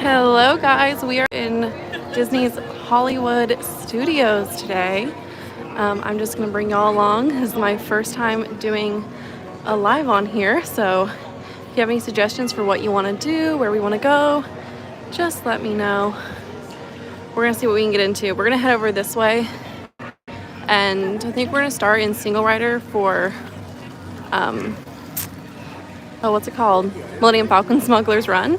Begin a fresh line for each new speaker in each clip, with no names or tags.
Hello guys, we are in Disney's Hollywood Studios today. I'm just going to bring y'all along. This is my first time doing a live on here, so if you have any suggestions for what you want to do, where we want to go, just let me know. We're going to see what we can get into. We're going to head over this way, and I think we're going to start in single rider for, what's it called? Millennium Falcon Smugglers Run.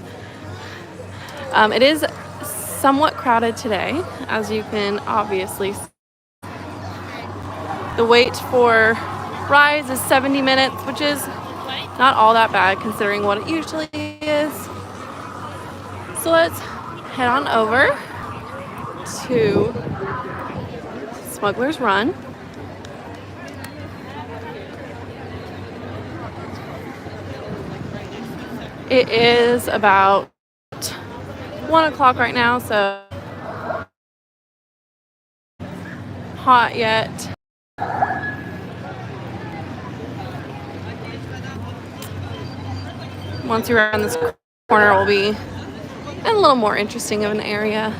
It is somewhat crowded today, as you can obviously see. The wait for rides is 70 minutes, which is not all that bad considering what it usually is. So let's head on over to Smugglers Run. It is about 1 o'clock right now, so hot yet. Once you're around this corner, it will be in a little more interesting of an area.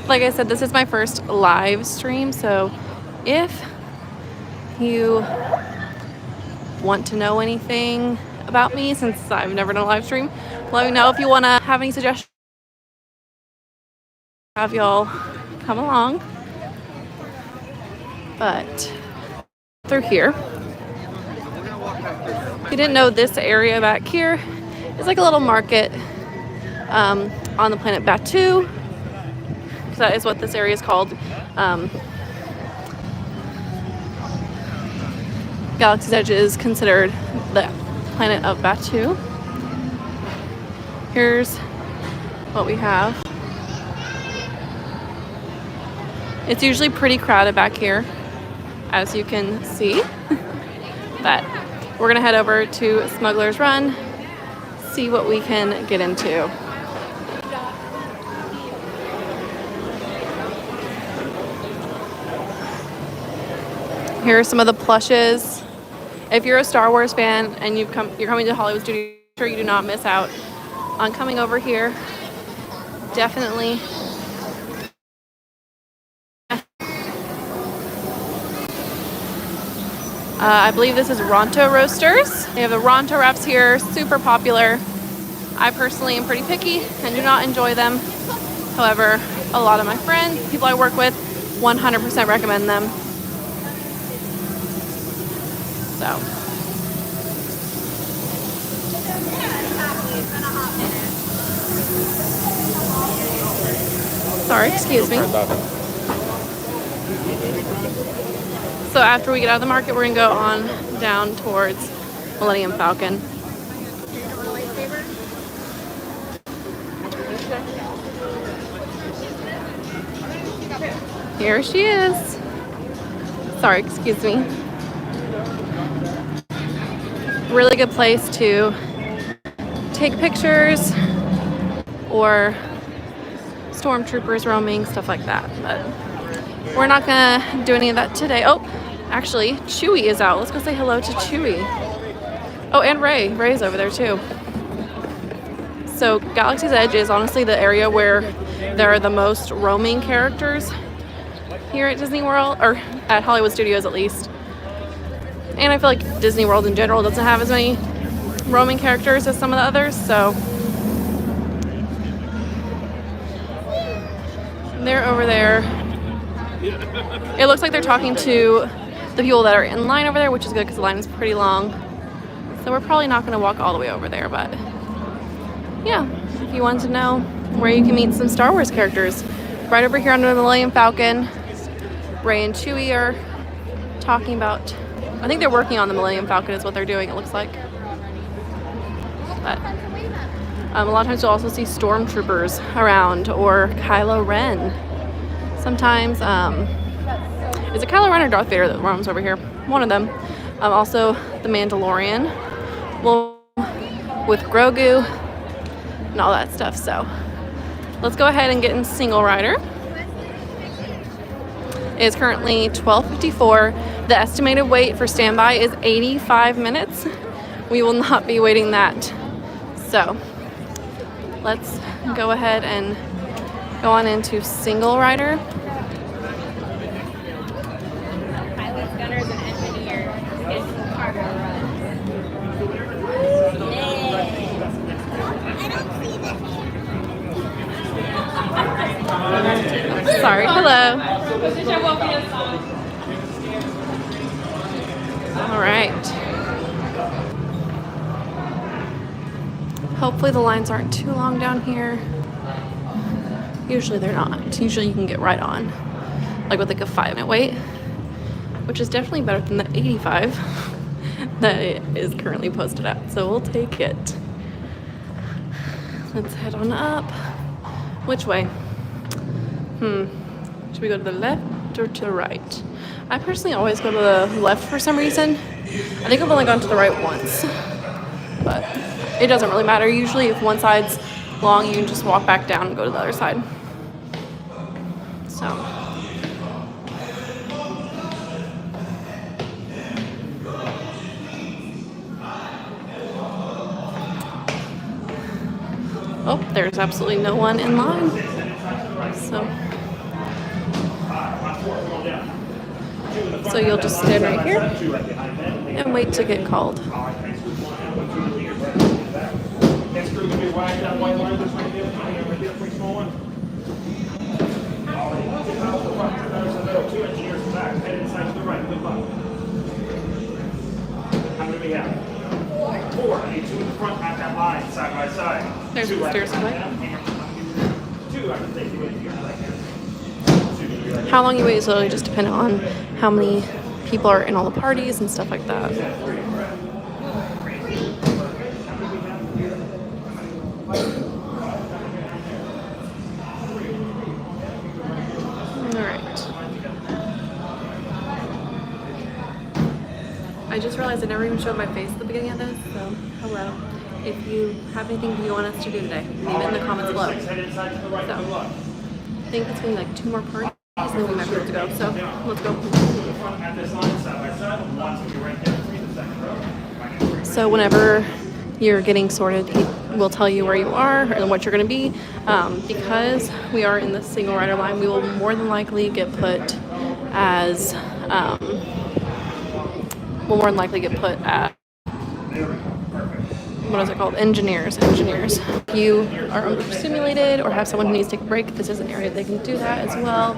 Like I said, this is my first live stream, so if you want to know anything about me, since I've never done a live stream, let me know. If you want to have any suggestions, have y'all come along. But through here, if you didn't know, this area back here is like a little market on the planet Batuu. That is what this area is called. Galaxy's Edge is considered the planet of Batuu. Here's what we have. It's usually pretty crowded back here, as you can see. But we're gonna head over to Smugglers Run, see what we can get into. Here are some of the plushes. If you're a Star Wars fan and you're coming to Hollywood Studios, make sure you do not miss out on coming over here. Definitely. I believe this is Ronto Roasters. They have the Ronto wraps here, super popular. I personally am pretty picky and do not enjoy them. However, a lot of my friends, people I work with, 100% recommend them. So. Sorry, excuse me. So after we get out of the market, we're gonna go on down towards Millennium Falcon. Here she is. Sorry, excuse me. Really good place to take pictures or stormtroopers roaming, stuff like that. But we're not gonna do any of that today. Oh, actually, Chewie is out. Let's go say hello to Chewie. Oh, and Ray. Ray's over there too. So Galaxy's Edge is honestly the area where there are the most roaming characters here at Disney World, or at Hollywood Studios at least. And I feel like Disney World in general doesn't have as many roaming characters as some of the others, so they're over there. It looks like they're talking to the people that are in line over there, which is good because the line is pretty long. So we're probably not going to walk all the way over there, but yeah, if you want to know where you can meet some Star Wars characters, right over here under the Millennium Falcon, Ray and Chewie are talking about, I think they're working on the Millennium Falcon is what they're doing, it looks like. But a lot of times you'll also see stormtroopers around, or Kylo Ren. Sometimes, is it Kylo Ren or Darth Vader that roams over here? One of them. Also, the Mandalorian, with Grogu and all that stuff. So let's go ahead and get in single rider. It is currently 12:54. The estimated wait for standby is 85 minutes. We will not be waiting that. So let's go ahead and go on into single rider.
Pilots, gunners, and engineers. It's cargo run.
Sorry, hello. All right. Hopefully the lines aren't too long down here. Usually they're not. Usually you can get right on, like with like a 5-minute wait, which is definitely better than the 85 that it is currently posted at. So we'll take it. Let's head on up. Which way? Should we go to the left or to the right? I personally always go to the left for some reason. I think I've only gone to the right once, but it doesn't really matter. Usually if one side's long, you can just walk back down and go to the other side. So. Oh, there's absolutely no one in line. So you'll just stand right here and wait to get called.
Four. I need 2 in the front at that line, side by side.
There's the stairs away.
2, I can take you in here.
How long you wait is really just dependent on how many people are in all the parties and stuff like that. Alright. I just realized I never even showed my face at the beginning of this, so hello. If you have anything you want us to do today, leave it in the comments below. So, I think it's going to be like 2 more parties. And then we might be able to go, so let's go. So whenever you're getting sorted, he will tell you where you are and what you're going to be. Because we are in the single rider line, we will more than likely get put as what is it called? Engineers. If you are overstimulated or have someone who needs to take a break, this is an area they can do that as well.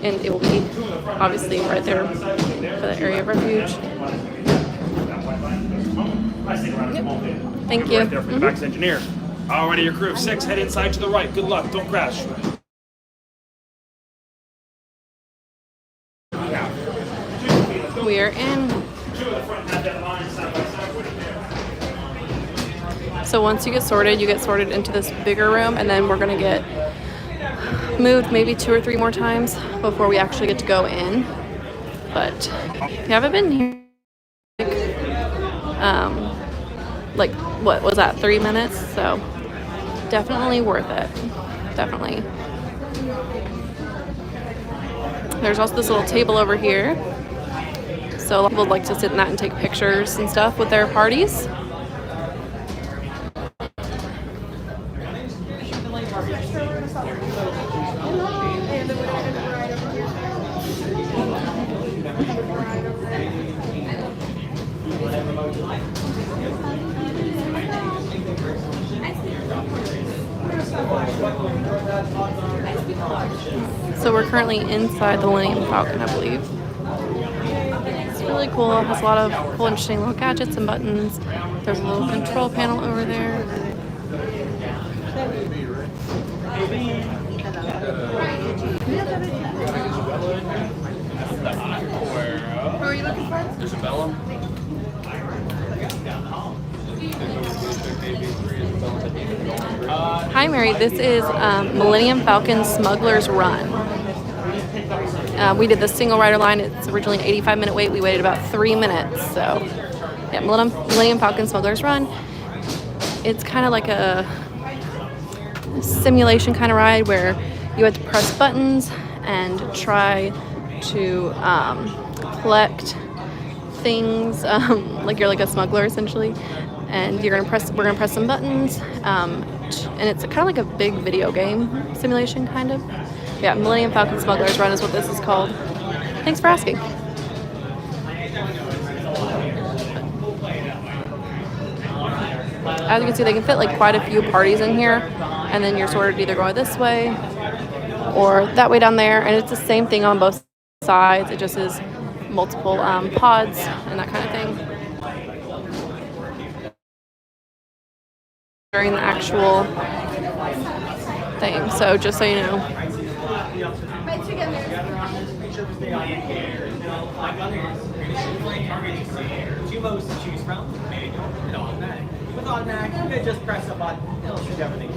And it will be obviously right there for the area of refuge. Yep. Thank you.
Right there for the back's engineer. Alrighty, your crew of 6, head inside to the right. Good luck, don't crash.
We are in. So once you get sorted into this bigger room, and then we're gonna get moved maybe 2 or 3 more times before we actually get to go in. But if you haven't been here, like what was that, 3 minutes? So definitely worth it. Definitely. There's also this little table over here. So a lot of people like to sit in that and take pictures and stuff with their parties. So we're currently inside the Millennium Falcon, I believe. It's really cool. It has a lot of cool, interesting little gadgets and buttons. There's a little control panel over there.
What are you looking for?
Isabella.
Hi Mary, this is Millennium Falcon Smugglers Run. We did the single rider line. It's originally an 85-minute wait. We waited about 3 minutes. So yeah, Millennium Falcon Smugglers Run. It's kind of like a simulation kind of ride where you have to press buttons and try to collect things, like you're like a smuggler essentially, and we're gonna press some buttons, and it's kind of like a big video game simulation, kind of. Yeah, Millennium Falcon Smugglers Run is what this is called. Thanks for asking. As you can see, they can fit like quite a few parties in here, and then you're sort of either going this way or that way down there, and it's the same thing on both sides. It just is multiple pods and that kind of thing. During the actual thing, so just so you know.
Two modes to choose from, manual and automatic. With automatic, you can just press a button, it'll shoot everything.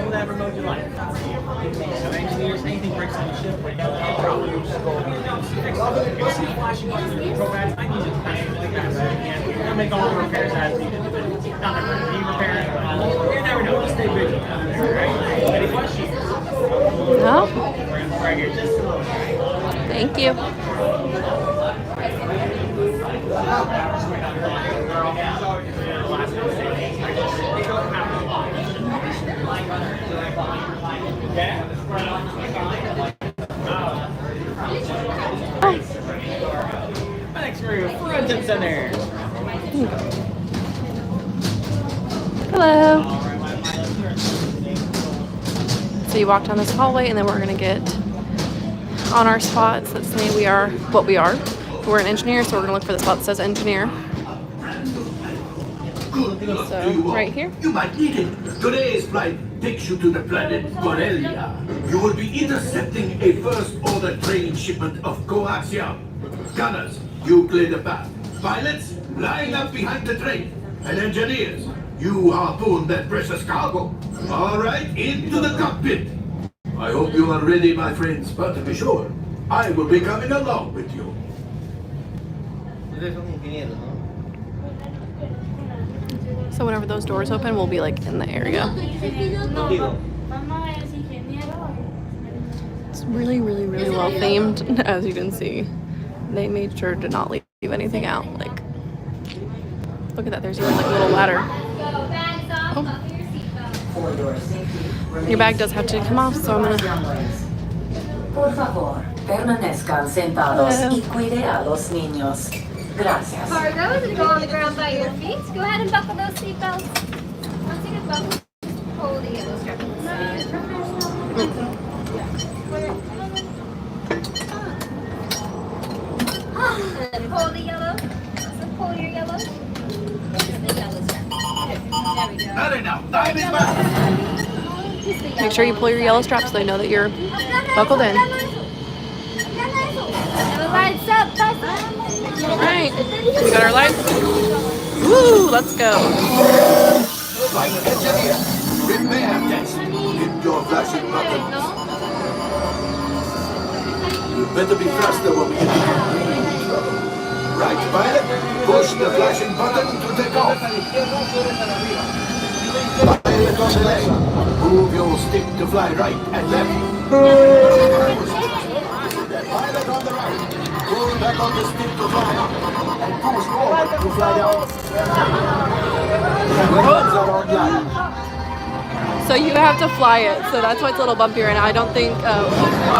Whatever mode you like. So engineers, anything breaks on the ship, break out the problem, you just go over and fix it. You'll see flashing buttons in the control pads. I need it to pass like that, right? And we'll make all the repairs as needed. Not like we're need repairs, but you never know. Just stay vigilant. Right? Any questions?
No?
Right here, just a little.
Thank you.
Thanks for your presence in there.
Hello. So you walk down this hallway, and then we're gonna get on our spots that say we are what we are. We're an engineer, so we're gonna look for the spot that says engineer. So right here.
You might need it. Today's flight takes you to the planet Corellia. You will be intercepting a first-order train shipment of coaxium. Gunners, you clear the path. Pilots, line up behind the train. And engineers, you harpoon that precious cargo. All right, into the cockpit. I hope you are ready, my friends, but to be sure, I will be coming along with you.
So whenever those doors open, we'll be like in the area. It's really, really, really well themed, as you can see. They made sure to not leave anything out. Like, look at that. There's even like a little ladder. Oh. Your bag does have to come off, so I'm gonna.
Por favor, permanezcan sentados y cuide a los niños. Gracias.
Cargo is go on the ground by your feet. Go ahead and buckle those seatbelts. Once you get buckled, pull the yellow strap. And then pull the yellow. So pull your yellow. The yellow strap. There we go.
Hurry now, time is back.
Make sure you pull your yellow strap so they know that you're buckled in.
Lights up.
All right, we got our lights. Woo, let's go.
Flight engineer, repair test. Hit your flashing button. You better be faster when we get to green. Right, pilot? Push the flashing button to take off. Pilot on the left. Move your stick to fly right and left. Pilot on the right. Pull back on the stick to fly up. And push forward to fly down. Weapons are online.
So you have to fly it. So that's why it's a little bumpy right now. I don't think I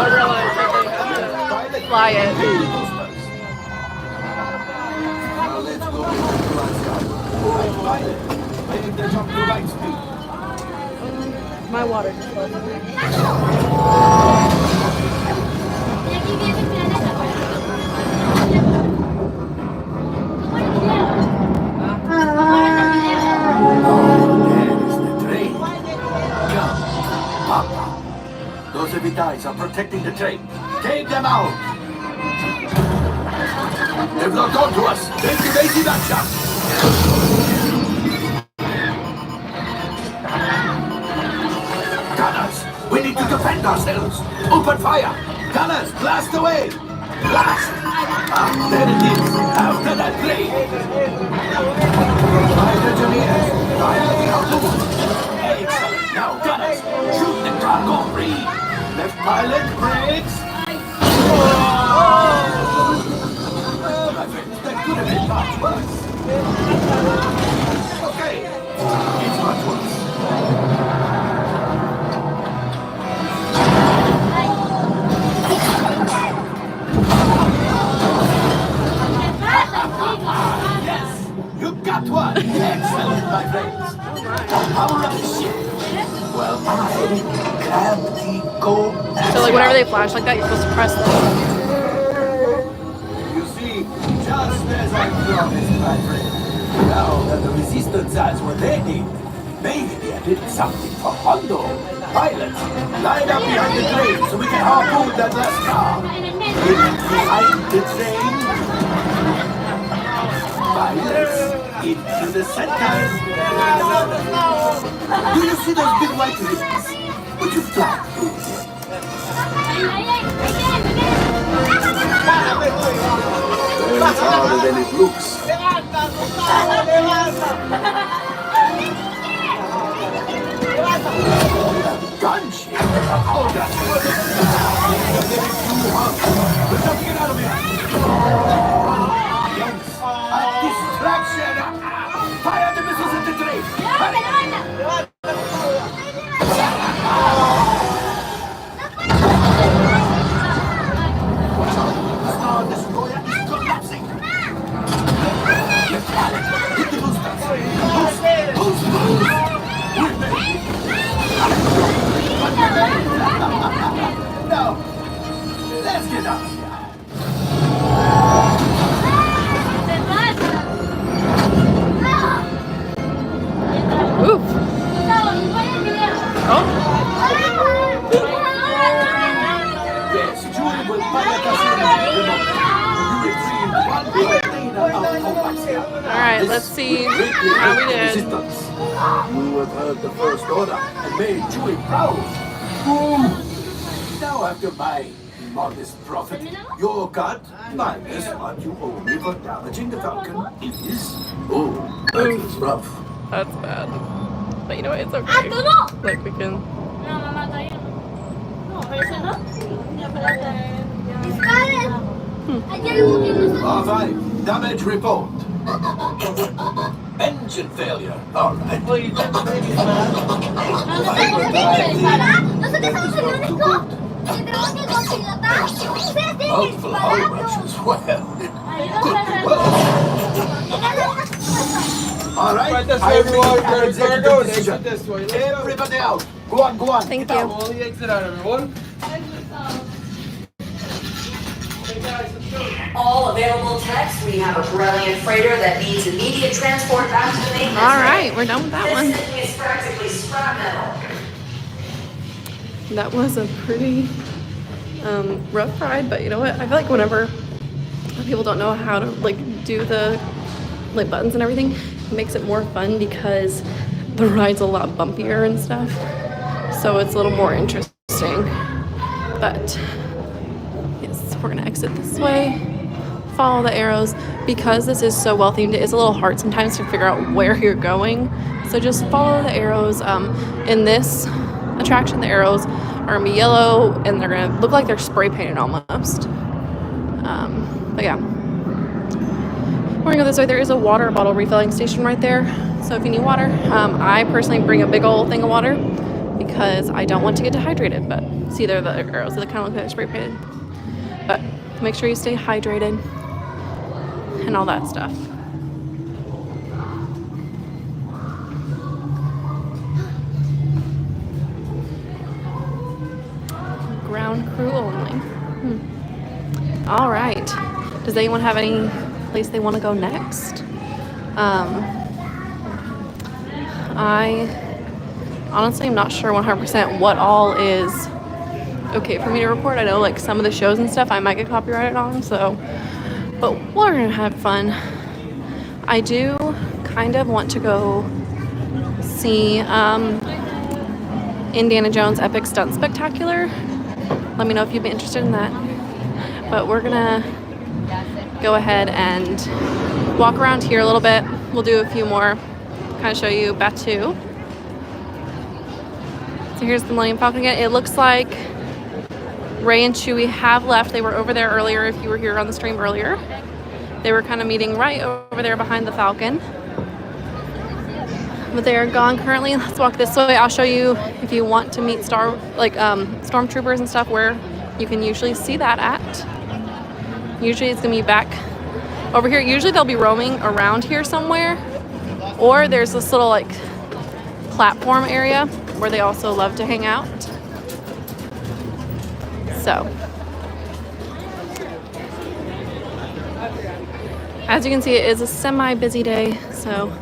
realize that they have to fly it.
Now let's go to the sky. Pilot, I think they're up to light speed.
My water just flooded.
Those heavy ties are protecting the train. Take them out! They've locked onto us! Evasive action! Gunners, we need to defend ourselves! Open fire! Gunners, blast away! Blast! Ah, there it is! After that blade! Fire engineers, fire the harpoon! Excellent! Now, gunners, shoot the cargo free! Left pilot, brakes! Oh, my friends, that could have been much worse! Okay, it's much worse. You got one! Excellent, my friends! The power of the ship! Well, I grabbed the go.
So like whenever they flash like that, you're supposed to press them.
You see, just as I promised, my friend. Now that the resistance has what they need, maybe they did something for Hondo. Pilots, line up behind the train so we can harpoon that last car. Behind the train. Pilots, into the center. Do you see those big white rings? Would you fly through them? It's harder than it looks. Gunship? Oh, that's worse. We're jumping it out of here. A distraction! Fire the missiles at the train! Star Destroyer is collapsing! Hit the boosters! Boost! Now, let's get out of here.
Oof. Oh.
Yes, Julie will pilot us in remote. You retrieve one container of Coaxia.
Alright, let's see how we did.
Resistance. You have heard the first order and made Chewie proud. Now after my modest profit, your cut minus what you owe me for damaging the Falcon is... Oh, that was rough.
That's bad. But you know what? It's okay. Like we can.
R5, damage report. Engine failure. All right.
Well, you just made it, man.
Multiple hull ruptures. Well, all right.
Right, that's
I
everyone.
make an
Cargo,
executive
exit
decision.
this way. Let's go.
Everybody out. Go on, go on.
Thank
Get
you.
out.
All the exit out, everyone.
All available techs, we have a brilliant freighter that needs immediate transport back to the main.
Alright, we're done with that
This
one.
thing is practically scrap metal.
That was a pretty rough ride, but you know what? I feel like whenever people don't know how to like do the like buttons and everything, it makes it more fun because the ride's a lot bumpier and stuff. So it's a little more interesting. But yes, we're gonna exit this way. Follow the arrows. Because this is so well themed, it is a little hard sometimes to figure out where you're going. So just follow the arrows. In this attraction, the arrows are gonna be yellow and they're gonna look like they're spray painted almost. But yeah, we're gonna go this way. There is a water bottle refilling station right there. So if you need water, I personally bring a big old thing of water because I don't want to get dehydrated. But see, there are the arrows. They kind of look like they're spray painted. But make sure you stay hydrated and all that stuff. Ground crew only. All right. Does anyone have any place they want to go next? I honestly am not sure 100% what all is okay for me to report. I know like some of the shows and stuff I might get copyrighted on, so but we're gonna have fun. I do kind of want to go see Indiana Jones Epic Stunt Spectacular. Let me know if you'd be interested in that. But we're gonna go ahead and walk around here a little bit. We'll do a few more, kind of show you Batuu. So here's the Millennium Falcon again. It looks like Rey and Chewie have left. They were over there earlier if you were here on the stream earlier. They were kind of meeting right over there behind the Falcon. But they are gone currently. Let's walk this way. I'll show you if you want to meet stormtroopers and stuff where you can usually see that at. Usually it's gonna be back over here. Usually they'll be roaming around here somewhere, or there's this little like platform area where they also love to hang out. So, as you can see, it is a semi-busy day, so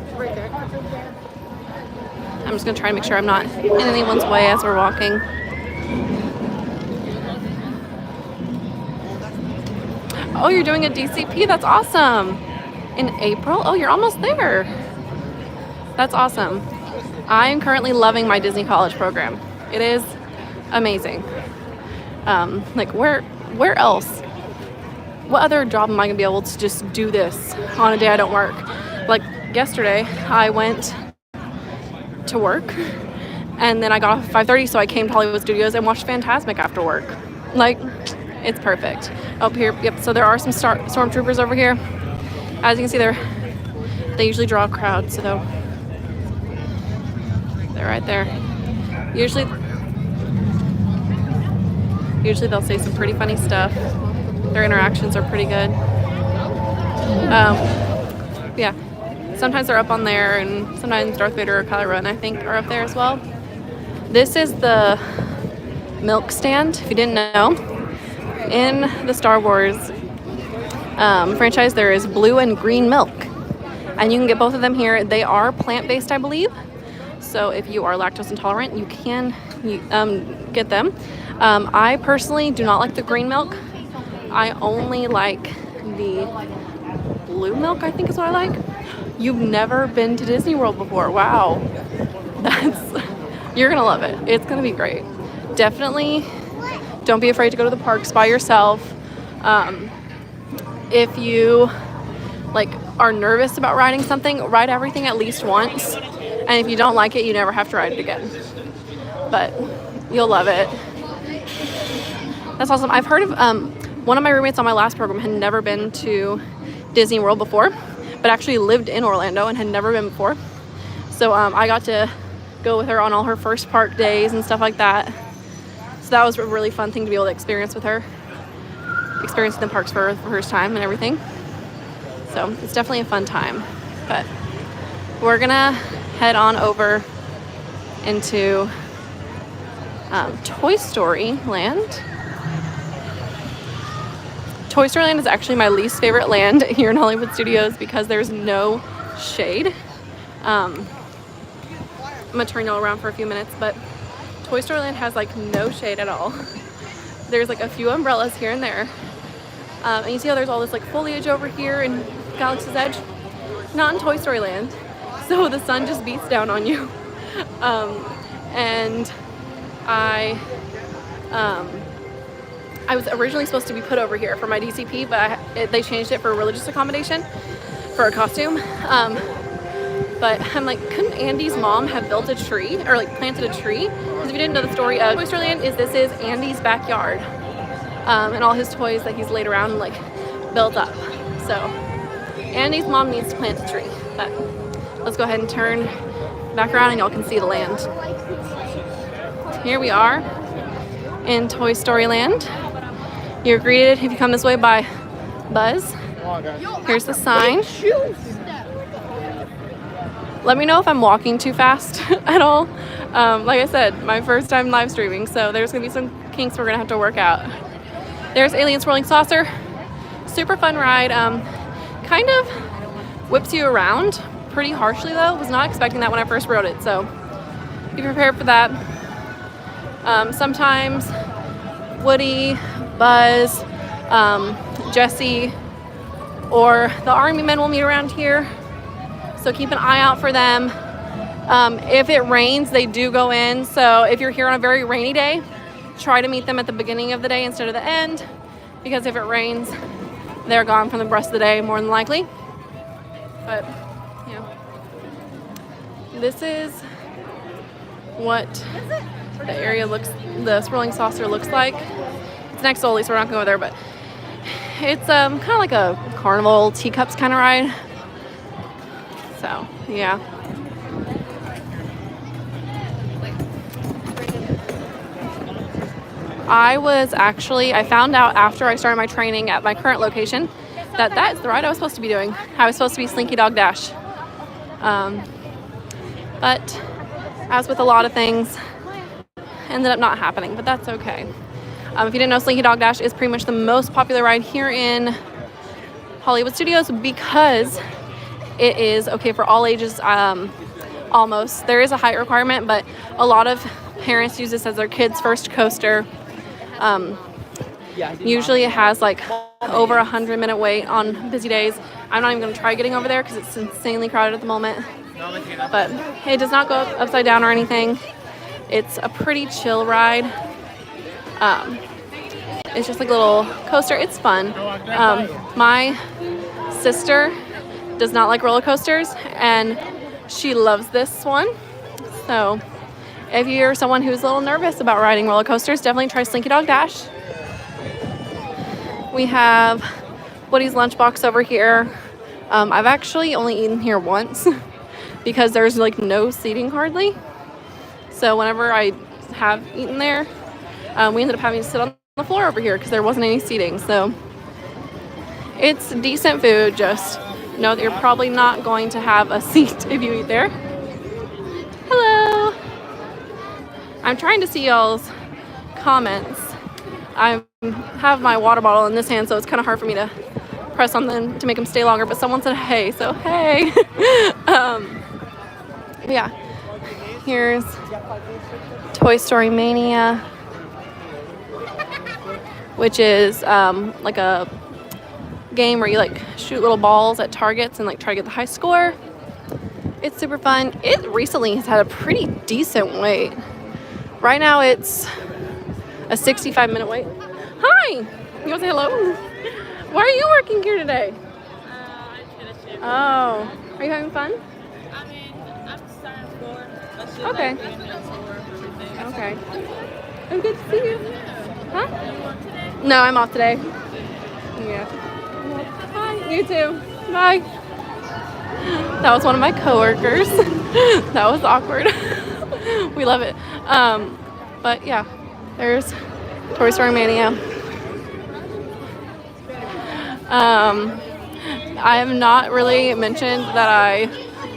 I'm just gonna try to make sure I'm not in anyone's way as we're walking. Oh, you're doing a DCP? That's awesome. In April? Oh, you're almost there. That's awesome. I am currently loving my Disney College program. It is amazing. Like where else? What other job am I gonna be able to just do this on a day I don't work? Like yesterday, I went to work and then I got off at 5:30, so I came to Hollywood Studios and watched Fantasmic after work. Like, it's perfect. Up here, yep, so there are some stormtroopers over here. As you can see, they usually draw a crowd, so they're right there. Usually they'll say some pretty funny stuff. Their interactions are pretty good. Yeah, sometimes they're up on there, and sometimes Darth Vader or Kylo Ren, I think, are up there as well. This is the milk stand, if you didn't know. In the Star Wars franchise, there is blue and green milk, and you can get both of them here. They are plant-based, I believe, so if you are lactose intolerant, you can get them. I personally do not like the green milk. I only like the blue milk, I think is what I like. You've never been to Disney World before. Wow. You're gonna love it. It's gonna be great. Definitely don't be afraid to go to the parks by yourself. If you are nervous about riding something, ride everything at least once. And if you don't like it, you never have to ride it again. But you'll love it. That's awesome. I've heard of one of my roommates on my last program had never been to Disney World before, but actually lived in Orlando and had never been before. So I got to go with her on all her first park days and stuff like that. So that was a really fun thing to be able to experience with her. Experiencing the parks for the first time and everything. So it's definitely a fun time. But we're gonna head on over into Toy Story Land. Toy Story Land is actually my least favorite land here in Hollywood Studios because there's no shade. I'm gonna turn y'all around for a few minutes, but Toy Story Land has no shade at all. There's a few umbrellas here and there. And you see how there's all this foliage over here in Galaxy's Edge? Not in Toy Story Land. So the sun just beats down on you. And I was originally supposed to be put over here for my DCP, but they changed it for a religious accommodation for a costume. But I'm couldn't Andy's mom have built a tree or planted a tree? Because if you didn't know the story of Toy Story Land, this is Andy's backyard. And all his toys that he's laid around and built up. So Andy's mom needs to plant a tree. But let's go ahead and turn back around and y'all can see the land. Here we are in Toy Story Land. You're greeted if you come this way by Buzz. Here's the sign. Let me know if I'm walking too fast at all. Like I said, my first time live streaming, so there's gonna be some kinks we're gonna have to work out. There's Alien Swirling Saucer. Super fun ride. Kind of whips you around pretty harshly though. Was not expecting that when I first rode it, so be prepared for that. Sometimes Woody, Buzz, Jesse, or the army men will meet around here. So keep an eye out for them. If it rains, they do go in. So if you're here on a very rainy day, try to meet them at the beginning of the day instead of the end, because if it rains, they're gone from the rest of the day more than likely. But this is what the area the swirling saucer looks like. It's next to Oli, so we're not gonna go there, but it's kind of like a carnival teacups kind of ride. So, yeah. I found out after I started my training at my current location that is the ride I was supposed to be doing. I was supposed to be Slinky Dog Dash. But as with a lot of things, ended up not happening, but that's okay. If you didn't know, Slinky Dog Dash is pretty much the most popular ride here in Hollywood Studios because it is okay for all ages, almost. There is a height requirement, but a lot of parents use this as their kids' first coaster. Usually it has like over 100-minute wait on busy days. I'm not even going to try getting over there because it's insanely crowded at the moment. But it does not go upside down or anything. It's a pretty chill ride. It's just like a little coaster. It's fun. My sister does not like roller coasters, and she loves this one. So if you're someone who's a little nervous about riding roller coasters, definitely try Slinky Dog Dash. We have Woody's Lunchbox over here. I've actually only eaten here once because there's like no seating hardly. So whenever I have eaten there, we ended up having to sit on the floor over here because there wasn't any seating. So it's decent food, just know that you're probably not going to have a seat if you eat there. Hello! I'm trying to see y'all's comments. I have my water bottle in this hand, so it's kind of hard for me to press on them to make them stay longer, but someone said hey, so hey. Yeah, here's Toy Story Mania, which is like a game where you like shoot little balls at targets and like try to get the high score. It's super fun. It recently has had a pretty decent wait. Right now it's a 65-minute wait. Hi! You want to say hello? Why are you working here today?
I finished it.
Oh. Are you having fun?
I mean, I'm starting floor.
Okay. Okay. Oh, good to see you. Huh?
You work today?
No, I'm off today. Yeah. Hi. You too. Bye. That was one of my coworkers. That was awkward. We love it. But yeah, there's Toy Story Mania. I have not really mentioned that I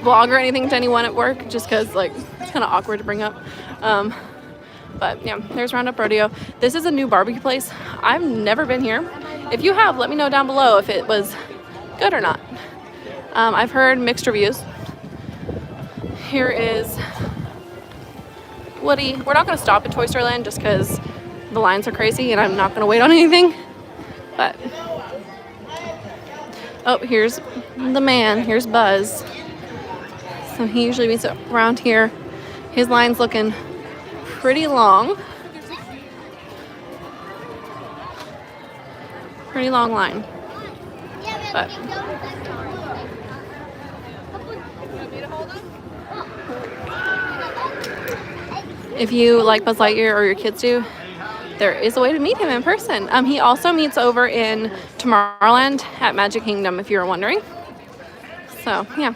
vlog or anything to anyone at work just because like it's kind of awkward to bring up. But yeah, there's Roundup Rodeo. This is a new barbecue place. I've never been here. If you have, let me know down below if it was good or not. I've heard mixed reviews. Here is Woody. We're not going to stop at Toy Story Land just because the lines are crazy and I'm not going to wait on anything. But oh, here's the man. Here's Buzz. So he usually meets around here. His line's looking pretty long. Pretty long line. But if you like Buzz Lightyear or your kids do, there is a way to meet him in person. He also meets over in Tomorrowland at Magic Kingdom, if you were wondering. So, yeah.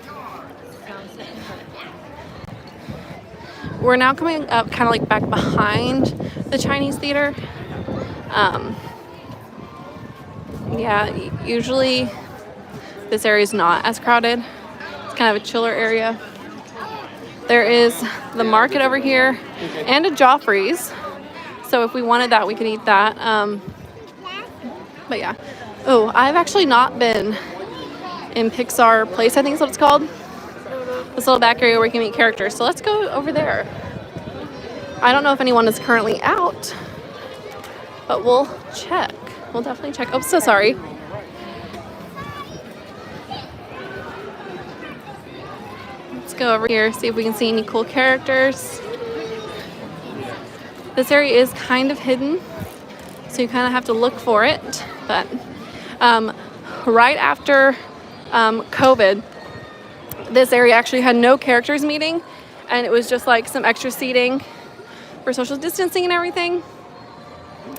We're now coming up kind of like back behind the Chinese theater. Yeah, usually this area is not as crowded. It's kind of a chiller area. There is the market over here and a Joffrey's. So if we wanted that, we could eat that. But yeah. Oh, I've actually not been in Pixar Place, I think is what it's called. This little back area where you can meet characters. So let's go over there. I don't know if anyone is currently out, but we'll check. We'll definitely check. Oh, so sorry. Let's go over here, see if we can see any cool characters. This area is kind of hidden, so you kind of have to look for it. But right after COVID, this area actually had no characters meeting, and it was just like some extra seating for social distancing and everything.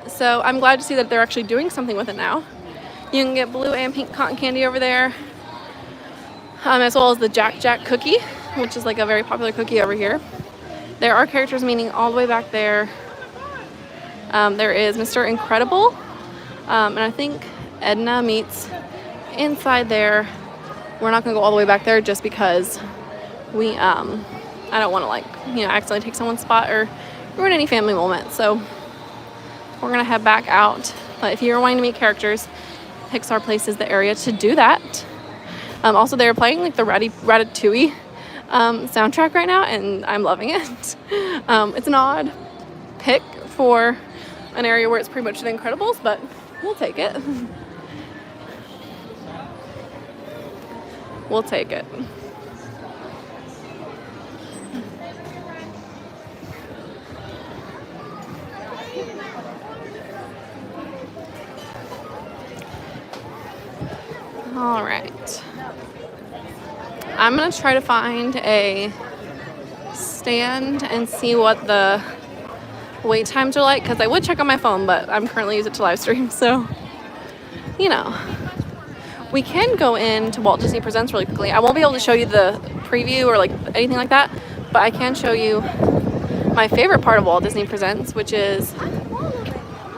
So I'm glad to see that they're actually doing something with it now. You can get blue and pink cotton candy over there, as well as the Jack Jack cookie, which is like a very popular cookie over here. There are characters meeting all the way back there. There is Mr. Incredible, and I think Edna meets inside there. We're not gonna go all the way back there just because we I don't want to like, you know, accidentally take someone's spot or ruin any family moment. So we're gonna head back out. But if you're wanting to meet characters, Pixar Place is the area to do that. Also, they're playing like the Ratatouille soundtrack right now, and I'm loving it. It's an odd pick for an area where it's pretty much The Incredibles, but we'll take it. We'll take it. All right. I'm gonna try to find a stand and see what the wait times are like, because I would check on my phone, but I'm currently using it to live stream, so you know. We can go into Walt Disney Presents really quickly. I won't be able to show you the preview or like anything like that, but I can show you my favorite part of Walt Disney Presents, which is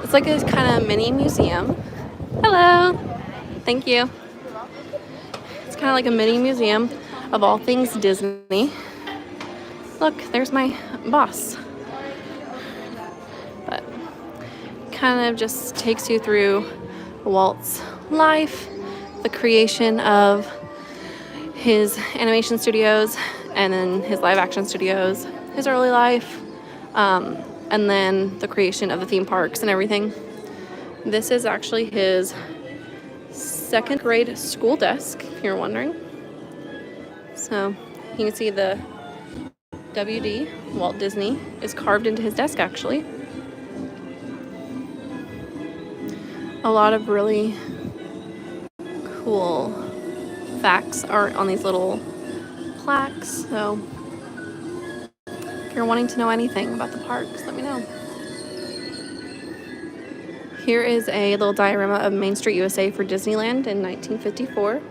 it's like this kind of mini museum. Hello. Thank you. It's kind of like a mini museum of all things Disney. Look, there's my boss. But kind of just takes you through Walt's life, the creation of his animation studios, and then his live action studios, his early life, and then the creation of the theme parks and everything. This is actually his second grade school desk, if you're wondering. So you can see the WD, Walt Disney, is carved into his desk actually. A lot of really cool facts are on these little plaques, so if you're wanting to know anything about the parks, let me know. Here is a little diorama of Main Street USA for Disneyland in 1954.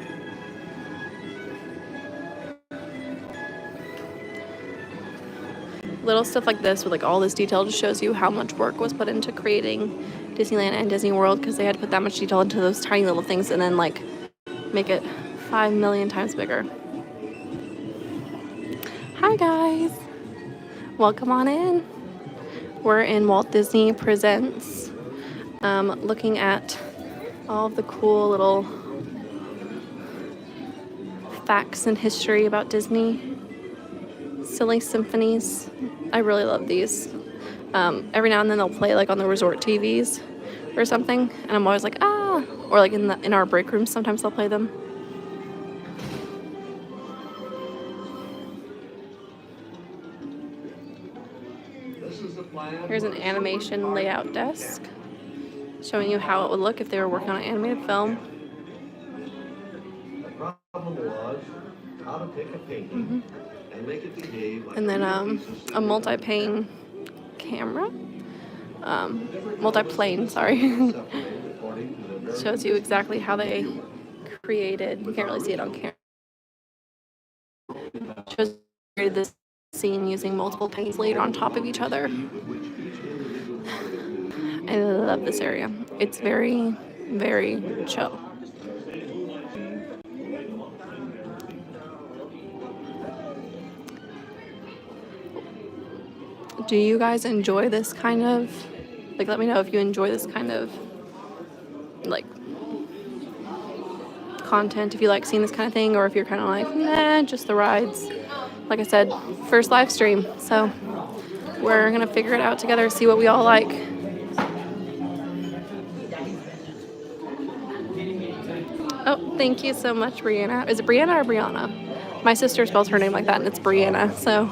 Little stuff like this with like all this detail just shows you how much work was put into creating Disneyland and Disney World, because they had to put that much detail into those tiny little things and then like make it 5 million times bigger. Hi guys, welcome on in. We're in Walt Disney Presents, looking at all of the cool little facts and history about Disney. Silly symphonies. I really love these. Every now and then they'll play like on the resort TVs or something, and I'm always like, ah, or like in our break rooms sometimes they'll play them. Here's an animation layout desk showing you how it would look if they were working on an animated film.
The problem was how to pick a painting and make it behave like
And then a multi-pane camera. Multi-plane, sorry. Shows you exactly how they created, you can't really see it on camera. Shows you created this scene using multiple paints laid on top of each other. I love this area. It's very, very chill. Do you guys enjoy this kind of, like, let me know if you enjoy this kind of, like, content, if you like seeing this kind of thing, or if you're kind of like, nah, just the rides. Like I said, first live stream, so we're gonna figure it out together, see what we all like. Oh, thank you so much, Brianna. Is it Brianna or Brianna? My sister spells her name like that, and it's Brianna, so.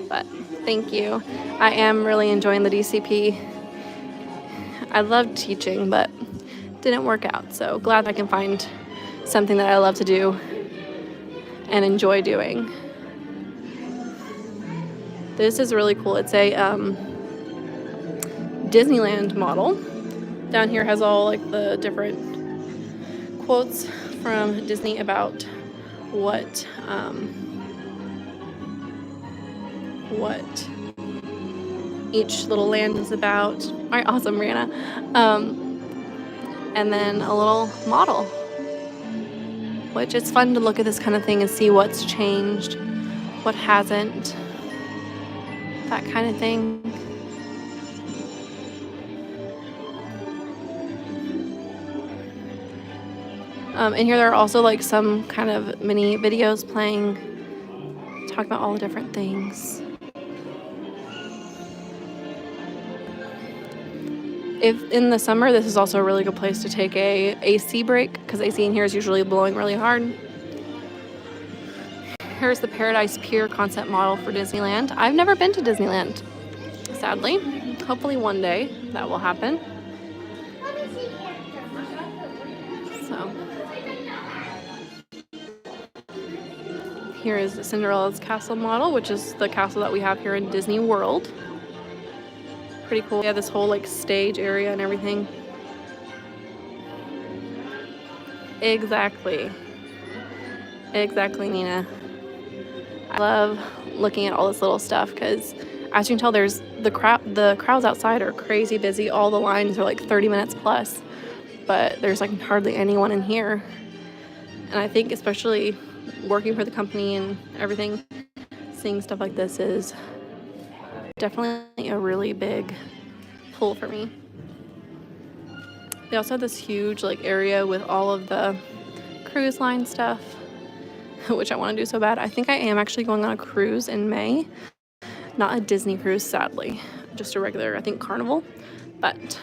But thank you. I am really enjoying the DCP. I loved teaching, but didn't work out, so glad I can find something that I love to do and enjoy doing. This is really cool. It's a Disneyland model Down here has all like the different quotes from Disney about what each little land is about. All right, awesome, Rihanna. And then a little model, which it's fun to look at this kind of thing and see what's changed, what hasn't, that kind of thing. And here there are also like some kind of mini videos playing, talking about all the different things. If in the summer, this is also a really good place to take a AC break, because AC in here is usually blowing really hard. Here's the Paradise Pier concept model for Disneyland. I've never been to Disneyland, sadly. Hopefully one day that will happen. So here is Cinderella's castle model, which is the castle that we have here in Disney World. Pretty cool. Yeah, this whole like stage area and everything. Exactly, Nina. I love looking at all this little stuff because, as you can tell, there's the crowds outside are crazy busy. All the lines are like 30 minutes plus, but there's like hardly anyone in here. And I think especially working for the company and everything, seeing stuff like this is definitely a really big pull for me. They also have this huge like area with all of the cruise line stuff, which I want to do so bad. I think I am actually going on a cruise in May. Not a Disney cruise, sadly. Just a regular, I think, Carnival. But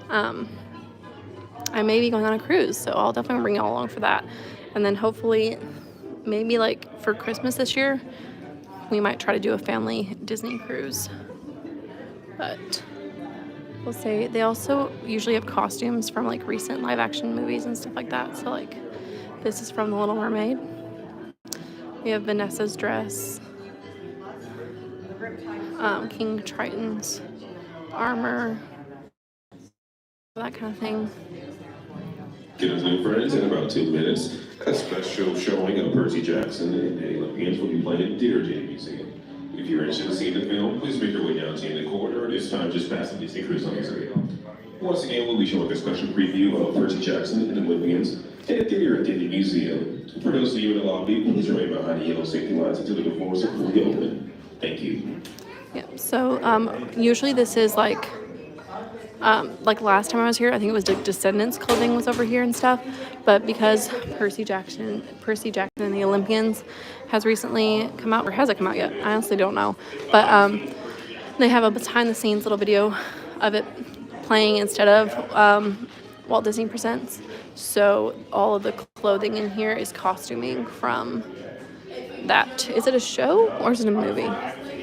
I may be going on a cruise, so I'll definitely bring you all along for that. And then hopefully, maybe like for Christmas this year, we might try to do a family Disney cruise. But we'll see. They also usually have costumes from like recent live action movies and stuff like that. So like this is from The Little Mermaid. We have Vanessa's dress. King Triton's armor. That kind of thing.
Good afternoon, friends. In about 2 minutes, a special showing of Percy Jackson and the Olympians will be playing at Theater Museum. If you're interested in seeing the film, please make your way down to the corridor. This time, just past the Disney Cruise Line. Once again, we'll be showing a special preview of Percy Jackson and the Olympians at Theater Museum. For those of you in the lobby, please remain behind the yellow safety lines until the doors are fully open. Thank you.
Yeah. So usually this is like last time I was here, I think it was the Descendants clothing was over here and stuff. But because Percy Jackson and the Olympians has recently come out, or has it come out yet? I honestly don't know. But they have a behind the scenes little video of it playing instead of Walt Disney Presents. So all of the clothing in here is costuming from that. Is it a show or is it a movie?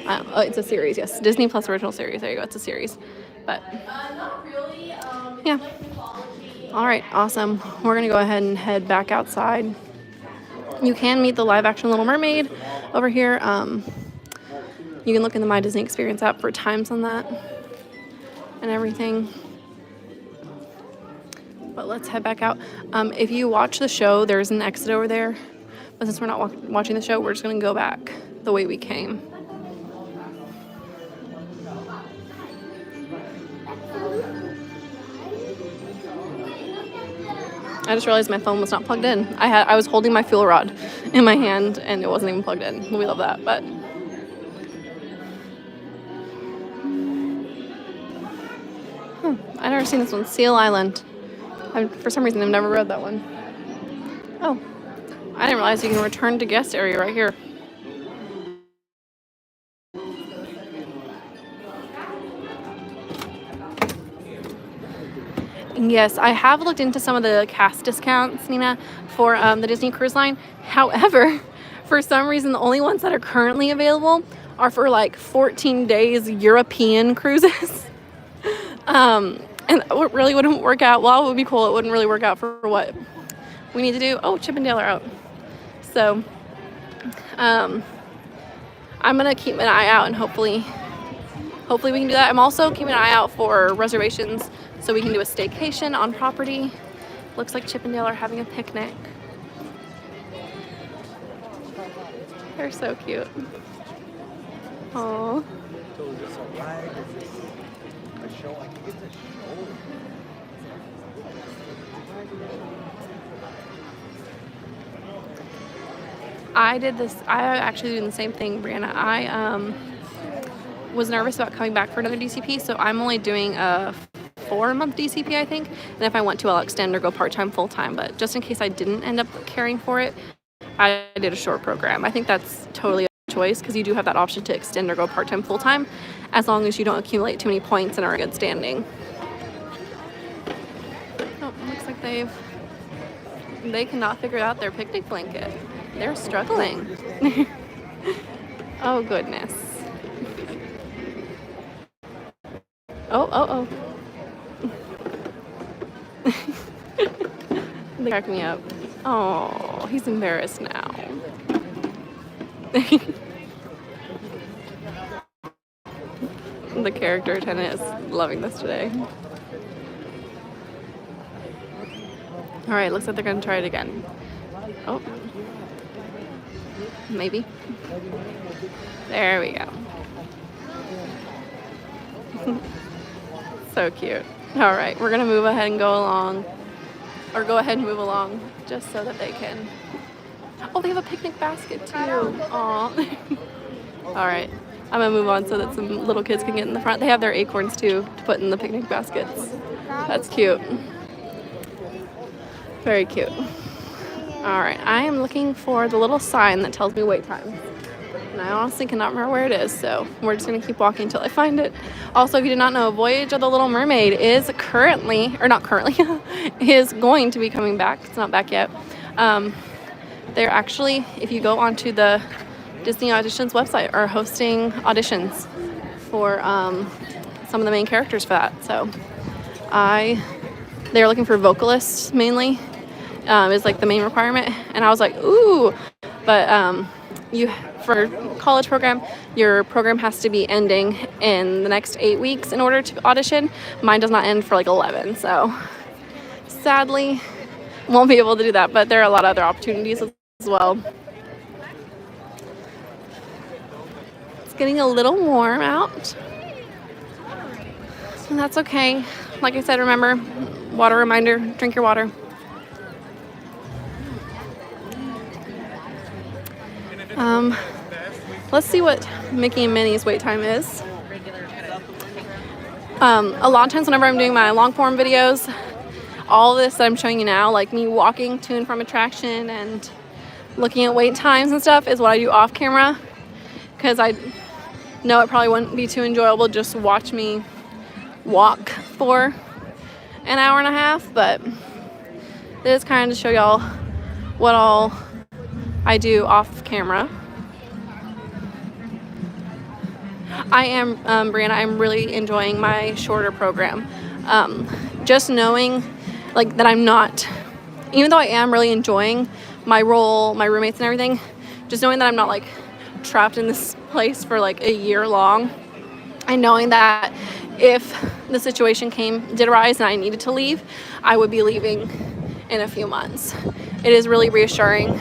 Oh, it's a series, yes. Disney Plus original series. There you go. It's a series. But yeah. All right, awesome. We're going to go ahead and head back outside. You can meet the live action Little Mermaid over here. You can look in the My Disney Experience app for times on that and everything. But let's head back out. If you watch the show, there's an exit over there. But since we're not watching the show, we're just going to go back the way we came. I just realized my phone was not plugged in. I was holding my fuel rod in my hand and it wasn't even plugged in. We love that, but I've never seen this one. Seal Island. For some reason, I've never read that one. Oh, I didn't realize you can return to guest area right here. Yes, I have looked into some of the cast discounts, Nina, for the Disney Cruise Line. However, for some reason, the only ones that are currently available are for like 14 days European cruises. And it really wouldn't work out. Well, it would be cool. It wouldn't really work out for what we need to do. Oh, Chip and Dale are out. So I'm going to keep an eye out and hopefully we can do that. I'm also keeping an eye out for reservations so we can do a staycation on property. Looks like Chip and Dale are having a picnic. They're so cute. Aww. I actually doing the same thing, Brianna. I was nervous about coming back for another DCP, so I'm only doing a 4-month DCP, I think. And if I want to, I'll extend or go part-time, full-time. But just in case I didn't end up caring for it, I did a short program. I think that's totally a choice because you do have that option to extend or go part-time, full-time, as long as you don't accumulate too many points and are in good standing. Oh, looks like they cannot figure out their picnic blanket. They're struggling. Oh, goodness. Oh. They cracked me up. Oh, he's embarrassed now. The character attendant is loving this today. All right, looks like they're gonna try it again. Oh. Maybe. There we go. So cute. All right, we're gonna move ahead and go along, or go ahead and move along, just so that they can. Oh, they have a picnic basket too. Aw. All right, I'm gonna move on so that some little kids can get in the front. They have their acorns too to put in the picnic baskets. That's cute. Very cute. All right, I am looking for the little sign that tells me wait time. And I honestly cannot remember where it is, so we're just gonna keep walking until I find it. Also, if you did not know, Voyage of the Little Mermaid is currently, or not currently, is going to be coming back. It's not back yet. They're actually, if you go onto the Disney Auditions website, are hosting auditions for some of the main characters for that. So they're looking for vocalists mainly, is like the main requirement. And I was like, ooh, but for college program, your program has to be ending in the next 8 weeks in order to audition. Mine does not end for like 11, so sadly won't be able to do that, but there are a lot of other opportunities as well. It's getting a little warm out, and that's okay. Like I said, remember, water reminder, drink your water. Let's see what Mickey and Minnie's wait time is. A lot of times whenever I'm doing my long form videos, all this that I'm showing you now, like me walking to and from attraction and looking at wait times and stuff, is what I do off camera, because I know it probably wouldn't be too enjoyable just to watch me walk for an hour and a half, but it is kind of to show y'all what all I do off camera. I am, Brianna, I'm really enjoying my shorter program. Just knowing like that I'm not, even though I am really enjoying my role, my roommates and everything, just knowing that I'm not like trapped in this place for like a year long, and knowing that if the situation did arise and I needed to leave, I would be leaving in a few months. It is really reassuring.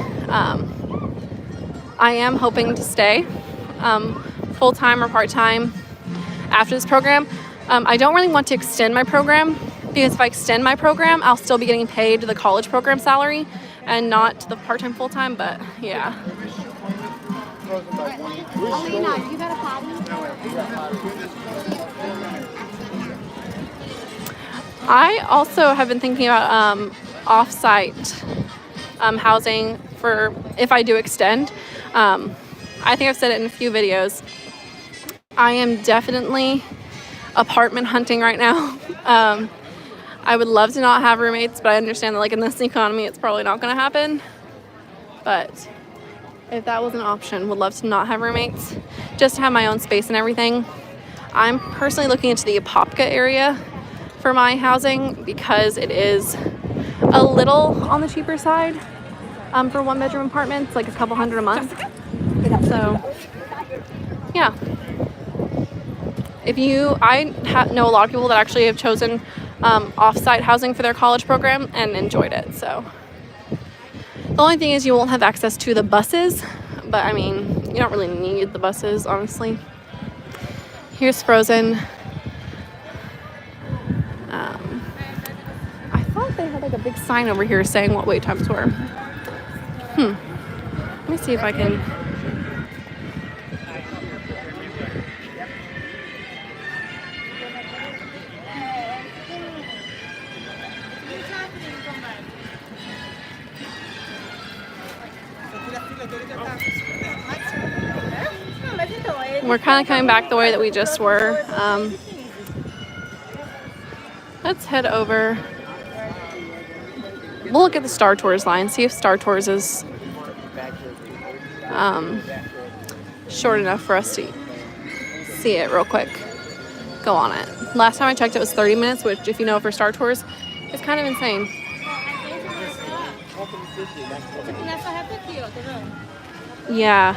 I am hoping to stay full-time or part-time after this program. I don't really want to extend my program, because if I extend my program, I'll still be getting paid the college program salary and not the part-time, full-time, but yeah.
Alina, you got a potty?
I also have been thinking about off-site housing for if I do extend. I think I've said it in a few videos. I am definitely apartment hunting right now. I would love to not have roommates, but I understand that like in this economy, it's probably not going to happen. But if that was an option, would love to not have roommates, just to have my own space and everything. I'm personally looking into the Apopka area for my housing, because it is a little on the cheaper side for one-bedroom apartments, like a couple $100 a month. So yeah, I know a lot of people that actually have chosen off-site housing for their college program and enjoyed it. So the only thing is you won't have access to the buses, but I mean, you don't really need the buses, honestly. Here's Frozen. I thought they had like a big sign over here saying what wait times were. Let me see if I can. We're kind of coming back the way that we just were. Let's head over. We'll look at the Star Tours line, see if Star Tours is short enough for us to see it real quick. Go on it. Last time I checked, it was 30 minutes, which, if you know, for Star Tours, is kind of insane. Yeah.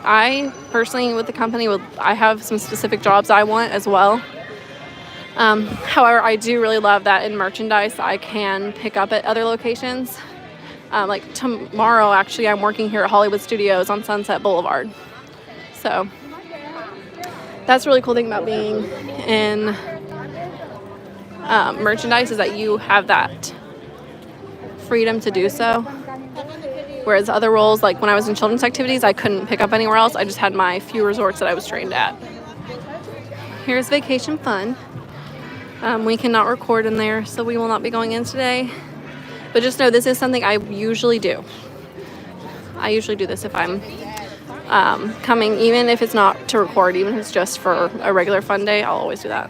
I personally, with the company, I have some specific jobs I want as well. However, I do really love that in merchandise I can pick up at other locations. Like tomorrow, actually, I'm working here at Hollywood Studios on Sunset Boulevard. So that's a really cool thing about being in merchandise, is that you have that freedom to do so. Whereas other roles, like when I was in children's activities, I couldn't pick up anywhere else. I just had my few resorts that I was trained at. Here's Vacation Fun. We cannot record in there, so we will not be going in today. But just know this is something I usually do. I usually do this if I'm coming, even if it's not to record, even if it's just for a regular fun day, I'll always do that.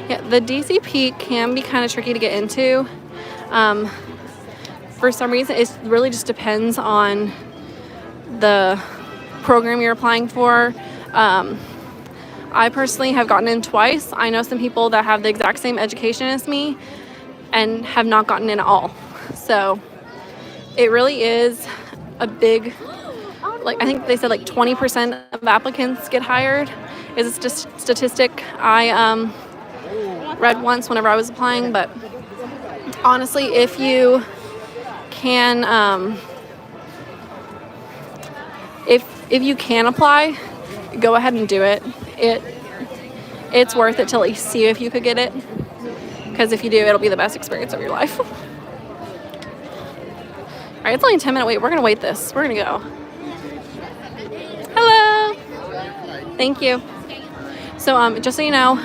Yeah, the DC Peak can be kind of tricky to get into. For some reason, it really just depends on the program you're applying for. I personally have gotten in twice. I know some people that have the exact same education as me and have not gotten in at all. So it really is a big, like, I think they said like 20% of applicants get hired is a statistic I read once whenever I was applying. But honestly, if you can if you can apply, go ahead and do it. It's worth it to at least see if you could get it, because if you do, it'll be the best experience of your life. All right, it's only a 10-minute wait. We're gonna wait this. We're gonna go. Hello. Thank you. So just so you know,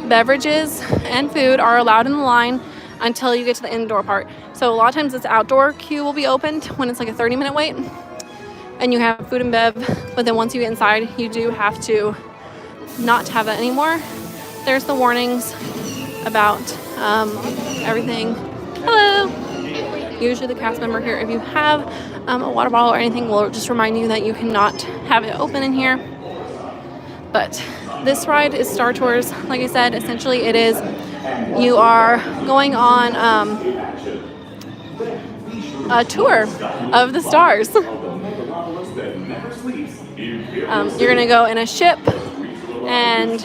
beverages and food are allowed in the line until you get to the indoor part. So a lot of times this outdoor queue will be opened when it's like a 30-minute wait and you have food and bev, but then once you get inside, you do have to not have that anymore. There's the warnings about everything. Hello. Usually the cast member here, if you have a water bottle or anything, will just remind you that you cannot have it open in here. But this ride is Star Tours. Like I said, essentially it is, you are going on a tour of the stars. You're gonna go in a ship and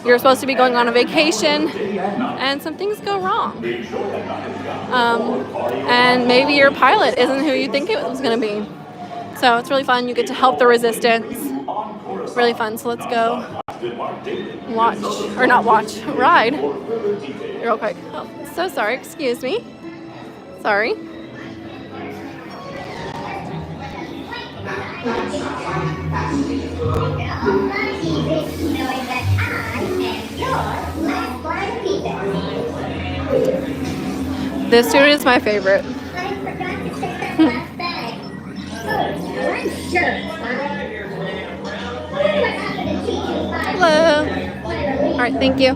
you're supposed to be going on a vacation and some things go wrong. And maybe your pilot isn't who you think it was gonna be. So it's really fun. You get to help the resistance. Really fun. So let's go ride real quick. Oh, so sorry, excuse me. Sorry. This student is my favorite. Hello. All right, thank you.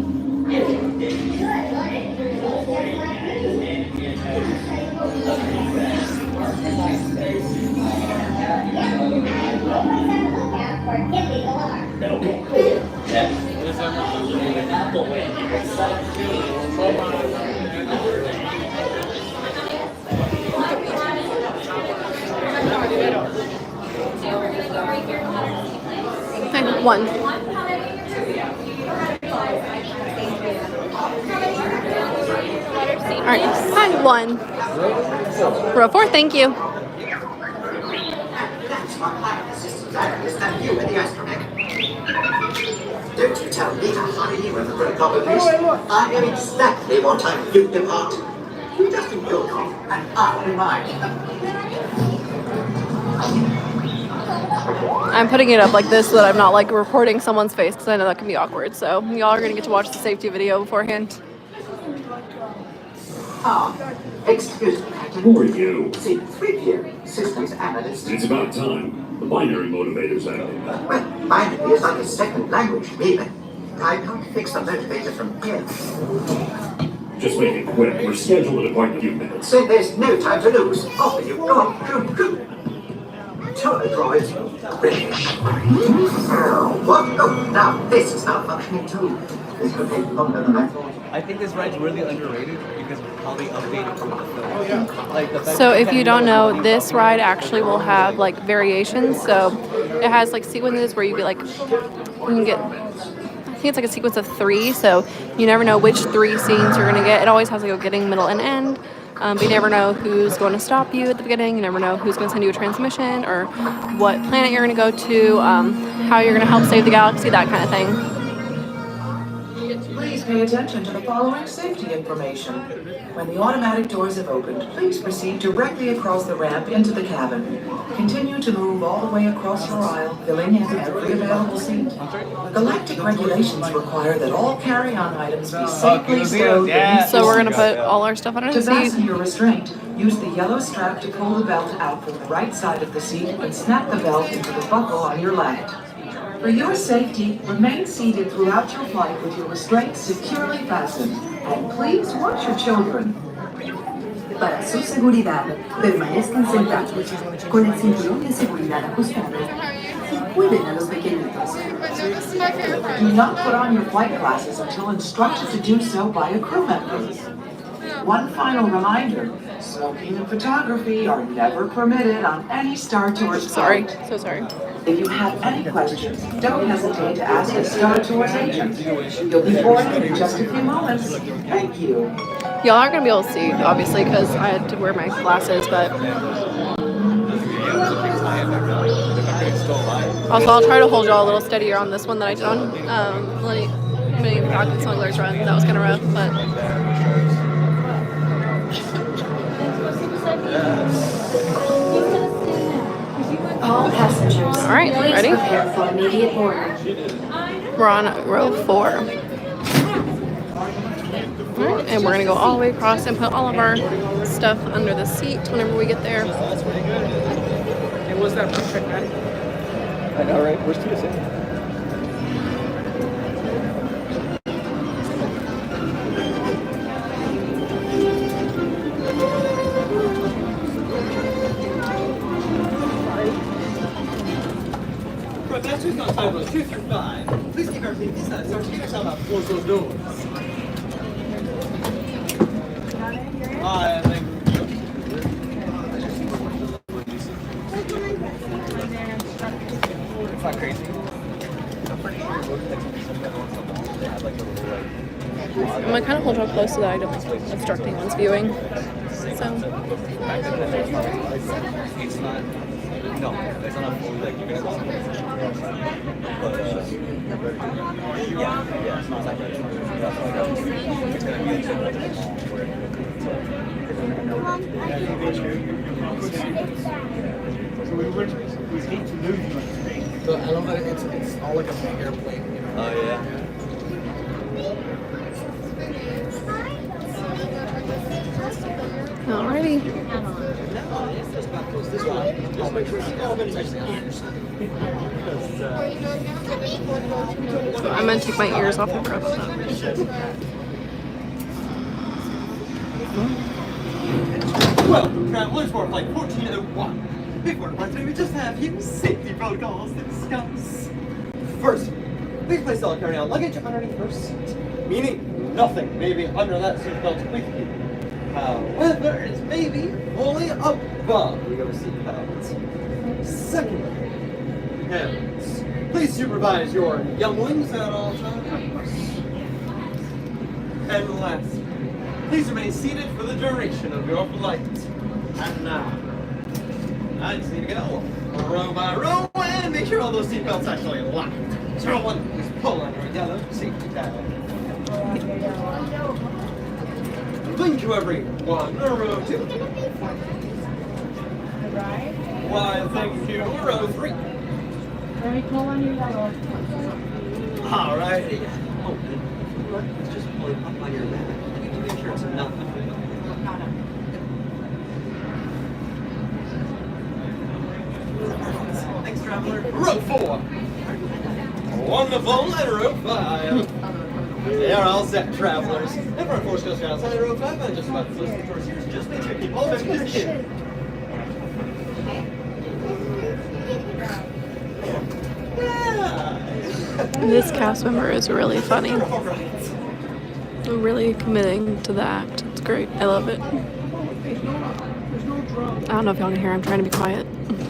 1. Alright, hi, 1. Row 4, thank you.
That's my pilot assistant. Is that you in the astronaut? Don't you tell me to hurry you with the proper place. I am exactly what time you depart. You just do your call, and I'll be mine.
I'm putting it up like this so that I'm not like recording someone's face because I know that can be awkward. So y'all are gonna get to watch the safety video beforehand.
Excuse me, Captain.
Who are you?
C3 here, systems analyst.
It's about time. The binary motivator's acting.
Well, binary is like a second language to me. I can't fix the motivator from here.
Just make it quick. We're scheduled to depart in a few minutes.
Then there's no time to lose. Off with you. Go on, go. Turbo droids. Ready. What? Oh, now this is not functioning too. This could take longer than I thought.
I think this ride's really underrated because of how they updated from the film. Like the fact
So
that
if you don't know, this ride actually will have like variations. So it has like sequences where you get like, you can get, I think it's like a sequence of 3. So you never know which 3 scenes you're gonna get. It always has like a beginning, middle, and end. But you never know who's going to stop you at the beginning. You never know who's going to send you a transmission or what planet you're going to go to, how you're going to help save the galaxy, that kind of thing.
Please pay attention to the following safety information. When the automatic doors have opened, please proceed directly across the ramp into the cabin. Continue to move all the way across your aisle, filling in every available seat. Galactic regulations require that all carry-on items be safely stowed beneath
So
the
we're going to
seat.
put all our stuff under
To
the seat.
fasten your restraint, use the yellow strap to pull the belt out from the right side of the seat and snap the belt into the buckle on your left. For your safety, remain seated throughout your flight with your restraint securely fastened. And please watch your children.
Para su seguridad, permanezcan sentados, con el cinturón de seguridad ajustado y cuiden a los pequeñitos.
Do not put on your flight glasses until instructed to do so by a crew member. One final reminder, smoking and photography are never permitted on any Star Tours flight.
So sorry.
If you have any questions, don't hesitate to ask a Star Tours agent. You'll be boarding in just a few moments. Thank you.
Y'all aren't going to be able to see, obviously, because I had to wear my glasses, but also I'll try to hold y'all a little steadier on this one that I did on Smugglers Run. That was kind of rough, but
All passengers,
all right,
please
ready?
prepare for immediate boarding.
We're on row 4. All right, and we're going to go all the way across and put all of our stuff under the seat whenever we get there.
It was that perfect night.
I know, right? Where's TSA?
That's who's not time 2 through 5. Please keep everything inside. So get yourself out. Close those doors. I think.
It's not crazy.
I'm going to kind of hold y'all close so that I don't obstruct anyone's viewing. So.
It's not. No, it's not fully like you're gonna go somewhere. But yeah, it's not like that. It's gonna be
So we hate to lose you. So I love that it's all like a big airplane. You know?
Oh yeah.
Alrighty. So I'm gonna take my ears off and rub them.
Welcome, travelers, for flight 1401. Before departure, we just have a few safety protocols to discuss. First, please place all carry-on luggage underneath your seat, meaning nothing may be under that seatbelt with you. However, it may be fully above your seatbelt. Secondly, parents, Please supervise your younglings at all times. And last, please remain seated for the duration of your flight. And now, I just need to go row by row and make sure all those seatbelts actually locked. So one, please pull on your yellow safety tag. Thank you, everyone. Row 2. Why, thank you. Row 3.
Very cool on your yellow.
Alrighty. Oh, it's just pulling up on your back. You need to make sure it's not. Thanks, traveler. Row 4. Wonderful. And row 5. They are all set, travelers. And for our force goes outside row 5, I'm just about to close the doors here. Just make sure you keep all messages in.
This cast member is really funny. We're really committing to the act. It's great. I love it. I don't know if y'all can hear. I'm trying to be quiet.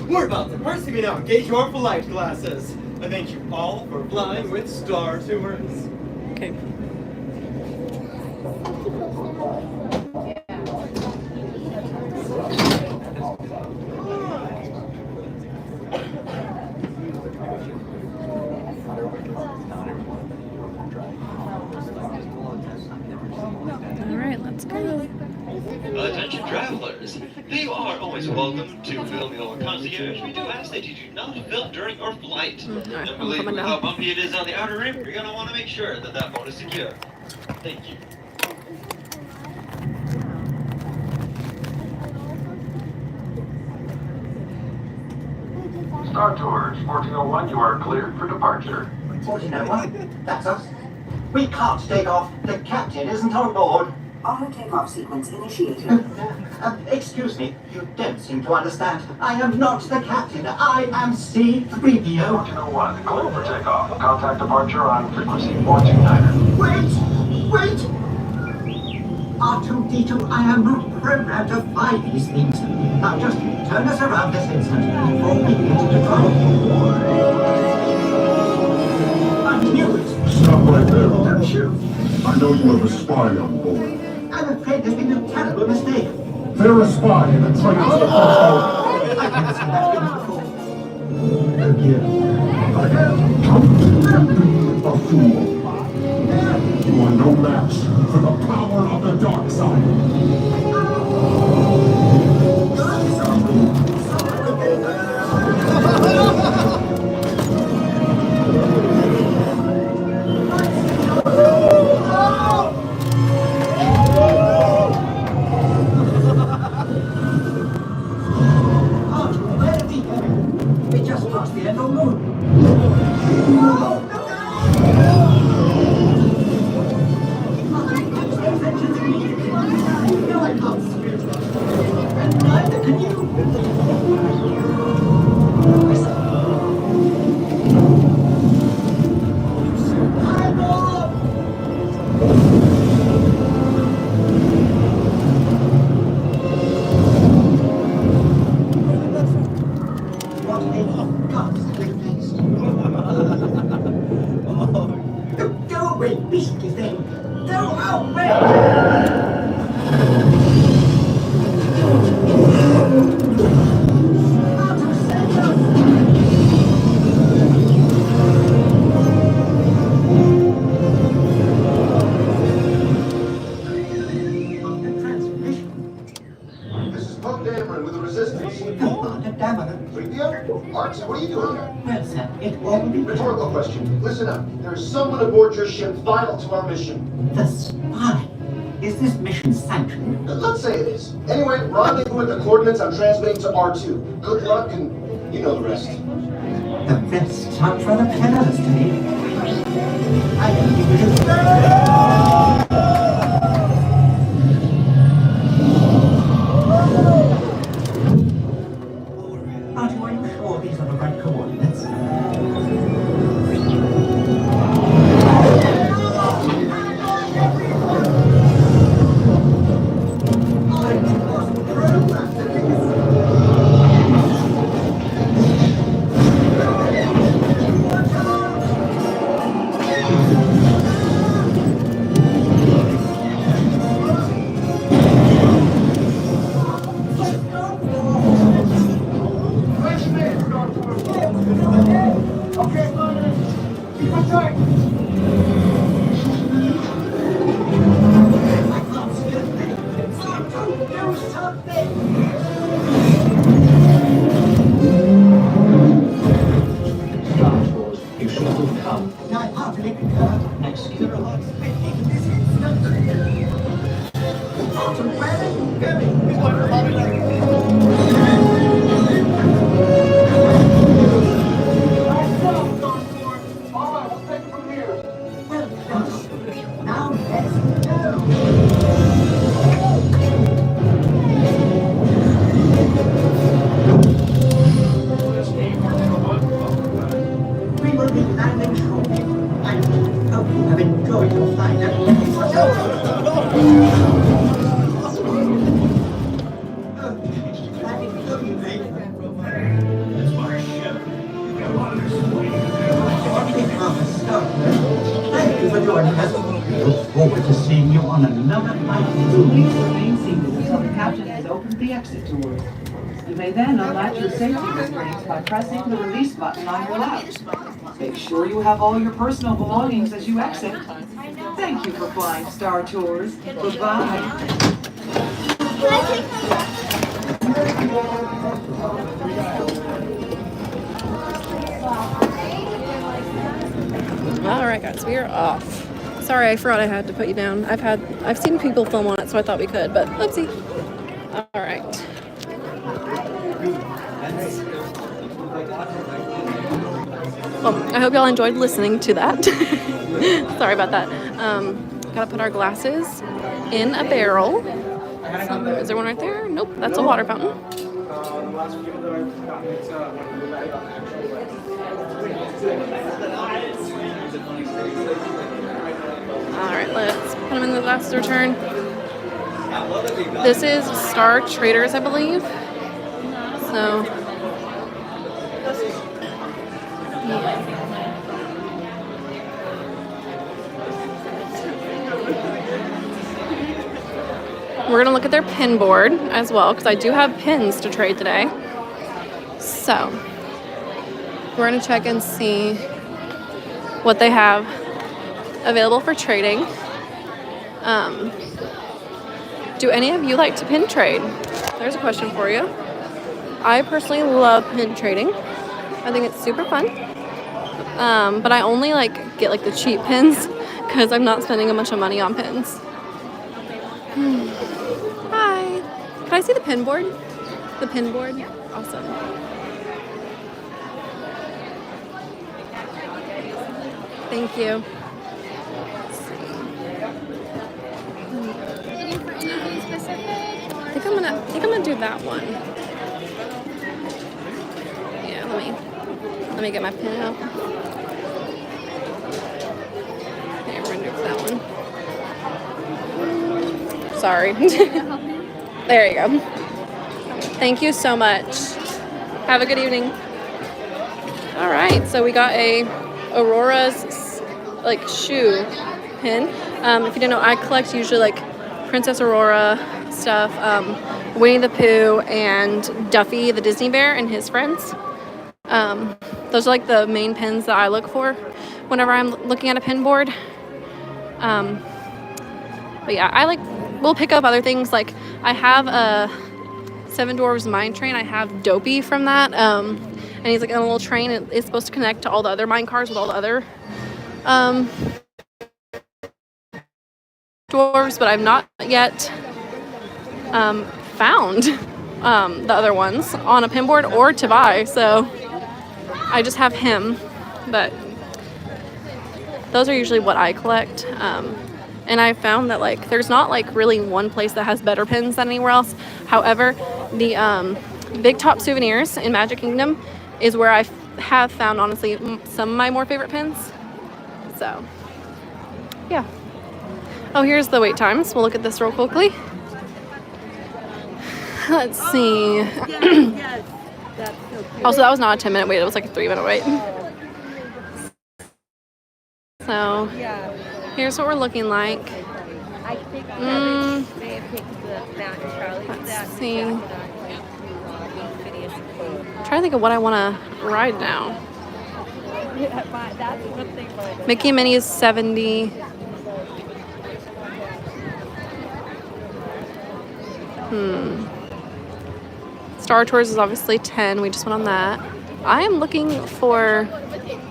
We're about to proceed now. Engage your flight glasses. I thank you all for flying with Star Tours.
Okay. Alright, let's go.
Attention travelers, you are always welcome to film your concierge. We do ask that you do not film during your flight. And believe me, how bumpy it is on the outer rim, you're going to want to make sure that that boat is secure. Thank you.
Star Tours 1401, you are cleared for departure.
1401? That's us. We can't take off. The captain isn't on board.
Auto takeoff sequence initiated.
Excuse me, you don't seem to understand. I am not the captain. I am C-3PO.
1401, cleared for takeoff. Contact departure on frequency 429.
Wait! R2-D2, I am not programmed to fly these things. Now just turn us around this instant before we get into trouble. I knew it.
Stop right there. Don't shoot. I know you have a spy on board.
I'm afraid there's been a terrible mistake.
They're a spy in the trains of the first
I haven't seen that film before.
Again. Don't be a fool. You are no match for the power of the dark side.
We just passed the end of the moon. And neither can you. Go away, beastly thing! Go away!
This is Pug Dameron with the Resistance.
Commander Dameron.
3PO? Arts, what are you doing here?
Well, sir, it all be
Rhetorical question. Listen up. There is someone aboard your ship vital to our mission.
the spy. Is this mission sanctioned?
Let's say it is. Anyway, rendezvous at the coordinates I'm transmitting to R2. Good luck, and you know the rest.
The rest sounds rather perilous to me. I don't think we should... Artie, are you sure these are the right coordinates? You should have come. Execute. We will be landing shortly. I hope you have enjoyed your flight. Thank you for joining us. We look forward to seeing you on another flight.
Please remain seated until the captain has opened the exit doors. You may then unlatch your safety restraints by pressing the release button on your left. Make sure you have all your personal belongings as you exit. Thank you for flying Star Tours. Goodbye.
All right, guys, we are off. Sorry, I forgot I had to put you down. I've seen people film on it, so I thought we could, but oopsie. All right. Well, I hope y'all enjoyed listening to that. Sorry about that. Gotta put our glasses in a barrel. Is there one right there? Nope, that's a water fountain. Alright, let's put them in the glasses return. This is Star Traders, I believe. So, yeah. We're gonna look at their pin board as well, because I do have pins to trade today. So, we're gonna check and see what they have available for trading. Do any of you like to pin trade? There's a question for you. I personally love pin trading. I think it's super fun. But I only get the cheap pins because I'm not spending a bunch of money on pins. Hi. Can I see the pin board? The pin board? Awesome. Thank you. I think I'm gonna do that one. Yeah, let me get my pen out. Okay, we're gonna do that one. Sorry. There you go. Thank you so much. Have a good evening. All right, so we got a Aurora's shoe pin. If you didn't know, I collect usually Princess Aurora stuff, Winnie the Pooh and Duffy the Disney Bear and his friends. Those are the main pins that I look for whenever I'm looking at a pin board. But yeah, we'll pick up other things. I have a Seven Dwarfs Mine Train. I have Dopey from that. And he's in a little train. It's supposed to connect to all the other mine cars with all the other dwarves, but I've not yet found the other ones on a pin board or to buy, so I just have him. But those are usually what I collect, and I found that there's not really one place that has better pins than anywhere else. However, the Big Top Souvenirs in Magic Kingdom is where I have found, honestly, some of my more favorite pins. So yeah. Oh, here's the wait times. We'll look at this real quickly. Let's see. Also, that was not a 10-minute wait. It was a 3-minute wait. So, here's what we're looking like. Let's see. I'm trying to think of what I want to ride now. Mickey and Minnie is 70. Star Tours is obviously 10. We just went on that. I am looking for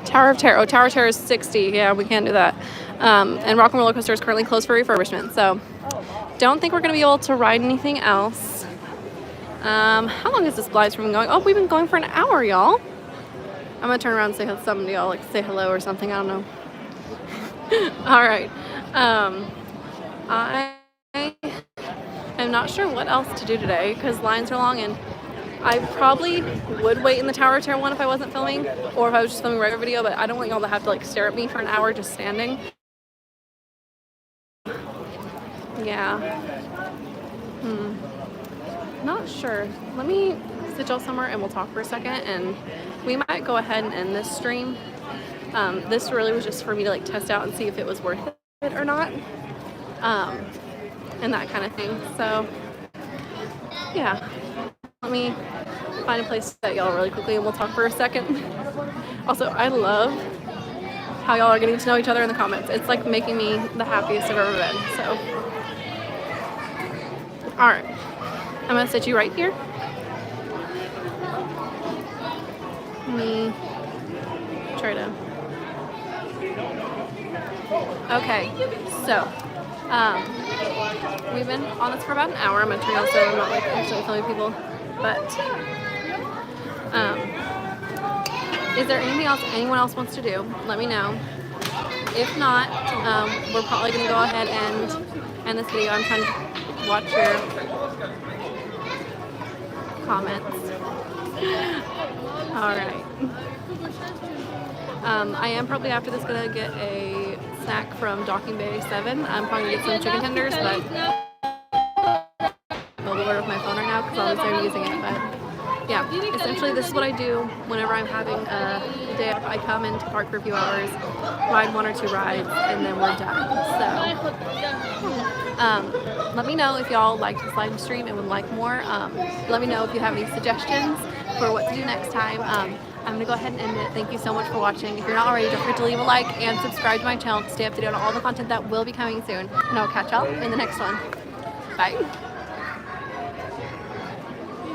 Tower of Terror. Oh, Tower of Terror is 60. Yeah, we can't do that. And Rock and Roller Coaster is currently closed for refurbishment. So don't think we're going to be able to ride anything else. How long has this live stream been going? Oh, we've been going for an hour, y'all. I'm going to turn around and say to somebody, y'all, like say hello or something. I don't know. All right. I'm not sure what else to do today because lines are long, and I probably would wait in the Tower of Terror one if I wasn't filming, or if I was just filming a regular video, but I don't want y'all to have to like stare at me for an hour just standing. Yeah. Not sure. Let me sit y'all somewhere and we'll talk for a second, and we might go ahead and end this stream. This really was just for me to like test out and see if it was worth it or not. And that kind of thing. So yeah, let me find a place to set y'all really quickly and we'll talk for a second. Also, I love how y'all are getting to know each other in the comments. It's like making me the happiest I've ever been. So all right, I'm gonna sit you right here. Let me try to. Okay, so we've been on this for about an hour. I'm gonna turn it so I'm not like actually filming people, but is there anything else anyone else wants to do? Let me know. If not, we're probably gonna go ahead and end this video. I'm trying to watch your comments. All right. I am probably after this gonna get a snack from Docking Bay 7. I'm probably gonna get some chicken tenders, but I'll order with my phone right now because obviously I'm using it. But yeah, essentially this is what I do whenever I'm having a day off. I come into the park for a few hours, ride 1 or 2 rides, and then we're done. So let me know if y'all liked this live stream and would like more. Let me know if you have any suggestions for what to do next time. I'm going to go ahead and end it. Thank you so much for watching. If you're not already, don't forget to leave a like and subscribe to my channel to stay up to date on all the content that will be coming soon. And I'll catch y'all in the next one. Bye.